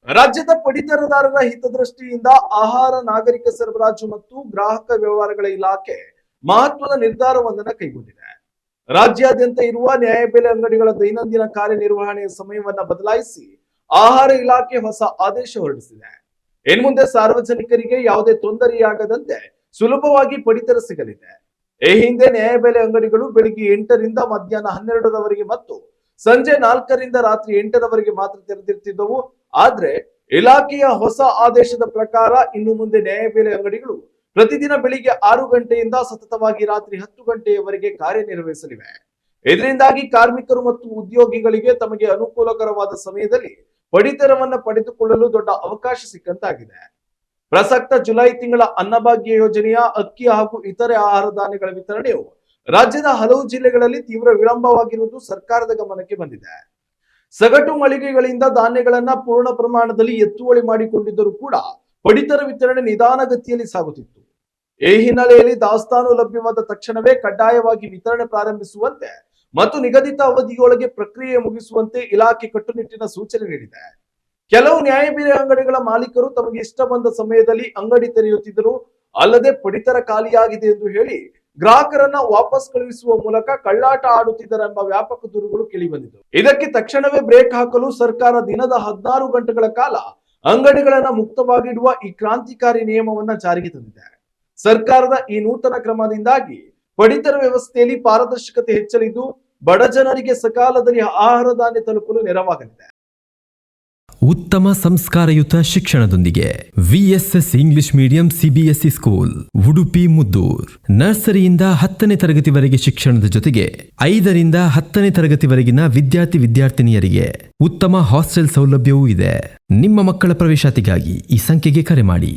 ರಾಜ್ಯದ ಪಡಿತರದಾರರ ಹಿತದೃಷ್ಟಿಯಿಂದ ಆಹಾರ ನಾಗರಿಕ ಸರಬರಾಜು ಮತ್ತು ಗ್ರಾಹಕ ವ್ಯವಹಾರಗಳ ಇಲಾಖೆ ಮಹತ್ವದ ನಿರ್ಧಾರವೊಂದನ್ನು ಕೈಗೊಂಡಿದೆ. ರಾಜ್ಯಾದ್ಯಂತ ಇರುವ ನ್ಯಾಯಬೆಲೆ ಅಂಗಡಿಗಳ ದೈನಂದಿನ ಕಾರ್ಯನಿರ್ವಹಣೆಯ ಸಮಯವನ್ನು ಬದಲಾಯಿಸಿ ಆಹಾರ ಇಲಾಖೆ ಹೊಸ ಆದೇಶ ಹೊರಡಿಸಿದೆ. ಇನ್ಮುಂದೆ ಸಾರ್ವಜನಿಕರಿಗೆ ಯಾವುದೇ ತೊಂದರೆಯಾಗದಂತೆ ಸುಲಭವಾಗಿ ಪಡಿತರ ಸಿಗಲಿದೆ. ಈ ಹಿಂದೆ ನ್ಯಾಯಬೆಲೆ ಅಂಗಡಿಗಳು ಬೆಳಿಗ್ಗೆ 8ರಿಂದ ಮಧ್ಯಾಹ್ನ 12ರವರೆಗೆ ಮತ್ತು ಸಂಜೆ 4ರಿಂದ ರಾತ್ರಿ 8ರವರೆಗೆ ಮಾತ್ರ ತೆರೆದಿರ್ತಿದ್ದವು. ಆದ್ರೆ ಇಲಾಖೆಯ ಹೊಸ ಆದೇಶದ ಪ್ರಕಾರ ಇನ್ನು ಮುಂದೆ ನ್ಯಾಯಬೆಲೆ ಅಂಗಡಿಗಳು ಪ್ರತಿದಿನ ಬೆಳಿಗ್ಗೆ 6 ಗಂಟೆಯಿಂದ ಸತತವಾಗಿ ರಾತ್ರಿ 10 ಗಂಟೆಯವರೆಗೆ ಕಾರ್ಯನಿರ್ವಹಿಸಲಿವೆ. ಇದರಿಂದಾಗಿ ಕಾರ್ಮಿಕರು ಮತ್ತು ಉದ್ಯೋಗಿಗಳಿಗೆ ತಮಗೆ ಅನುಕೂಲಕರವಾದ ಸಮಯದಲ್ಲಿ ಪಡಿತರವನ್ನ ಪಡೆದುಕೊಳ್ಳಲು ದೊಡ್ಡ ಅವಕಾಶ ಸಿಕ್ಕಂತಾಗಿದೆ. ಪ್ರಸಕ್ತ ಜುಲೈ ತಿಂಗಳ ಅನ್ನಭಾಗ್ಯ ಯೋಜನೆಯ ಅಕ್ಕಿ ಹಾಗೂ ಇತರೆ ಆಹಾರ ಧಾನ್ಯಗಳ ವಿತರಣೆಯು ರಾಜ್ಯದ ಹಲವು ಜಿಲ್ಲೆಗಳಲ್ಲಿ ತೀವ್ರ ವಿಳಂಬವಾಗಿರುವುದು ಸರ್ಕಾರದ ಗಮನಕ್ಕೆ ಬಂದಿದೆ. ಸಗಟು ಮಳಿಗೆಗಳಿಂದ ಧಾನ್ಯಗಳನ್ನ ಪೂರ್ಣ ಪ್ರಮಾಣದಲ್ಲಿ ಎತ್ತುವಳಿ ಮಾಡಿಕೊಂಡಿದ್ದರೂ ಕೂಡ ಪಡಿತರ ವಿತರಣೆ ನಿಧಾನಗತಿಯಲ್ಲಿ ಸಾಗುತ್ತಿತ್ತು. ಈ ಹಿನ್ನೆಲೆಯಲ್ಲಿ ದಾಸ್ತಾನು ಲಭ್ಯವಾದ ತಕ್ಷಣವೇ ಕಡ್ಡಾಯವಾಗಿ ವಿತರಣೆ ಪ್ರಾರಂಭಿಸುವಂತೆ ಮತ್ತು ನಿಗದಿತ ಅವಧಿಯೊಳಗೆ ಪ್ರಕ್ರಿಯೆ ಮುಗಿಸುವಂತೆ ಇಲಾಖೆ ಕಟ್ಟುನಿಟ್ಟಿನ ಸೂಚನೆ ನೀಡಿದೆ. ಕೆಲವು ನ್ಯಾಯಬೆಲೆ ಅಂಗಡಿಗಳ ಮಾಲೀಕರು ತಮಗೆ ಇಷ್ಟ ಬಂದ ಸಮಯದಲ್ಲಿ ಅಂಗಡಿ ತೆರೆಯುತ್ತಿದ್ದರು, ಅಲ್ಲದೆ ಪಡಿತರ ಖಾಲಿಯಾಗಿದೆ ಎಂದು ಹೇಳಿ ಗ್ರಾಹಕರನ್ನ ವಾಪಸ್ ಕಳುಹಿಸುವ ಮೂಲಕ ಕಳ್ಳಾಟ ಆಡುತ್ತಿದ್ದರೆಂಬ ವ್ಯಾಪಕ ದೂರುಗಳು ಕೇಳಿಬಂದಿದ್ದವು. ಇದಕ್ಕೆ ತಕ್ಷಣವೇ ಬ್ರೇಕ್ ಹಾಕಲು ಸರ್ಕಾರ ದಿನದ 16 ಗಂಟೆಗಳ ಕಾಲ ಅಂಗಡಿಗಳನ್ನ ಮುಕ್ತವಾಗಿಡುವ ಈ ಕ್ರಾಂತಿಕಾರಿ ನಿಯಮವನ್ನ ಜಾರಿಗೆ ತಂದಿದೆ. ಸರ್ಕಾರದ ಈ ನೂತನ ಕ್ರಮದಿಂದಾಗಿ ಪಡಿತರ ವ್ಯವಸ್ಥೆಯಲ್ಲಿ ಪಾರದರ್ಶಕತೆ ಹೆಚ್ಚಲಿದ್ದು ಬಡ ಜನರಿಗೆ ಸಕಾಲದಲ್ಲಿ ಆಹಾರ ಧಾನ್ಯ ತಲುಪಲು ನೆರವಾಗಲಿದೆ. ಉತ್ತಮ ಸಂಸ್ಕಾರಯುತ ಶಿಕ್ಷಣದೊಂದಿಗೆ VSS English medium CBSE school Udupi Muddur. ನರ್ಸರಿಯಿಂದ 10ನೇ ತರಗತಿವರೆಗೆ ಶಿಕ್ಷಣದ ಜೊತೆಗೆ 5ರಿಂದ 10ನೇ ತರಗತಿವರೆಗಿನ ವಿದ್ಯಾರ್ಥಿನಿಯರಿಗೆ ಉತ್ತಮ ಹಾಸ್ಟೆಲ್ ಸೌಲಭ್ಯವೂ ಇದೆ. ನಿಮ್ಮ ಮಕ್ಕಳ ಪ್ರವೇಶಾತಿಗಾಗಿ ಈ ಸಂಖ್ಯೆಗೆ ಕರೆ ಮಾಡಿ.